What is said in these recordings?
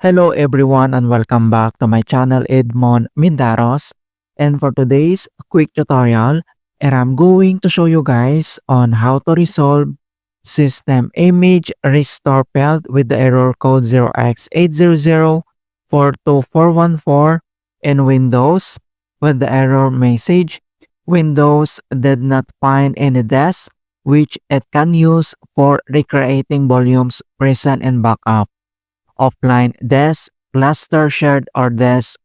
Hello everyone and welcome back to my channel Edmund Mindaros. And for today's quick tutorial, I'm going to show you guys on how to resolve system image restore failed with the error code 0x80042414 in Windows with the error message Windows did not find any desk which it can use for recreating volumes present in backup. Offline desk, cluster shared or desk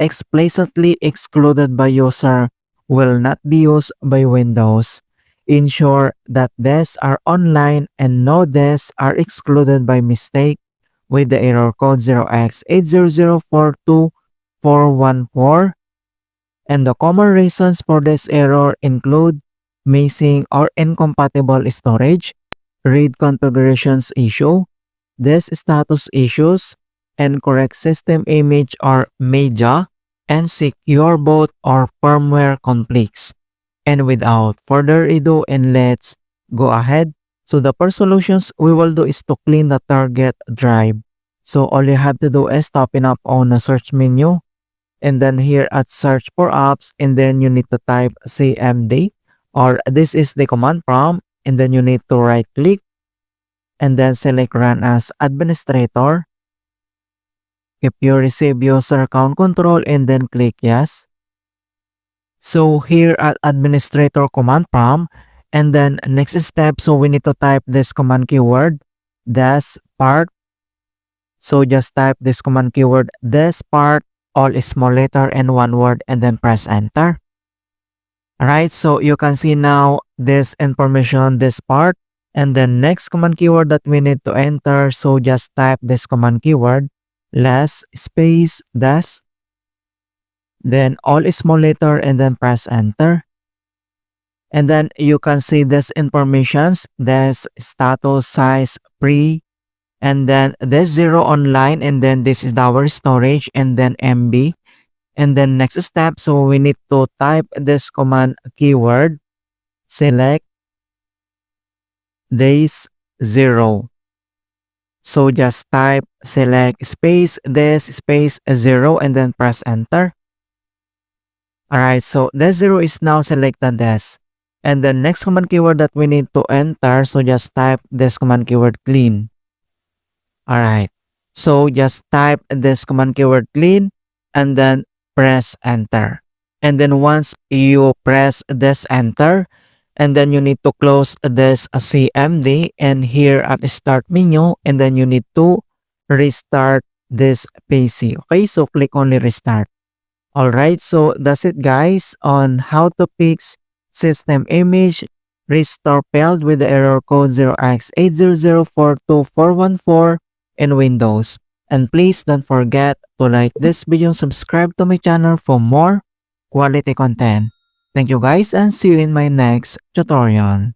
explicitly excluded by user will not be used by Windows. Ensure that desks are online and no desks are excluded by mistake with the error code 0x80042414. And the common reasons for this error include missing or incompatible storage, read configurations issue, this status issues, incorrect system image or media, and secure boot or firmware conflicts. And without further ado, and let's go ahead. So the first solutions we will do is to clean the target drive. So all you have to do is open up on the search menu, and then here at search for apps, and then you need to type cmd, or this is the command prompt, and then you need to right click and then select run as administrator. If you receive user account control, and then click yes. So here at administrator command prompt, and then next step, so we need to type this command keyword this part. So just type this command keyword this part, all small letter and one word, and then press enter. Alright, so you can see now this information, this part, and then next command keyword that we need to enter. So just type this command keyword less space dash, then all small letter, and then press enter. And then you can see this informations, this status size pre, and then this 0 online, and then this is our storage, and then MB. And then next step, so we need to type this command keyword select days 0. So just type select space this space 0, and then press enter. Alright, so this 0 is now selected this. And the next command keyword that we need to enter, so just type this command keyword clean. Alright, so just type this command keyword clean, and then press enter. And then once you press this enter, and then you need to close this CMD, and here at start menu, and then you need to restart this PC. Okay, so click only restart. Alright, so that's it guys on how to fix system image restore failed with the error code 0x80042414 in Windows. And please don't forget to like this video and subscribe to my channel for more quality content. Thank you guys, and see you in my next tutorial.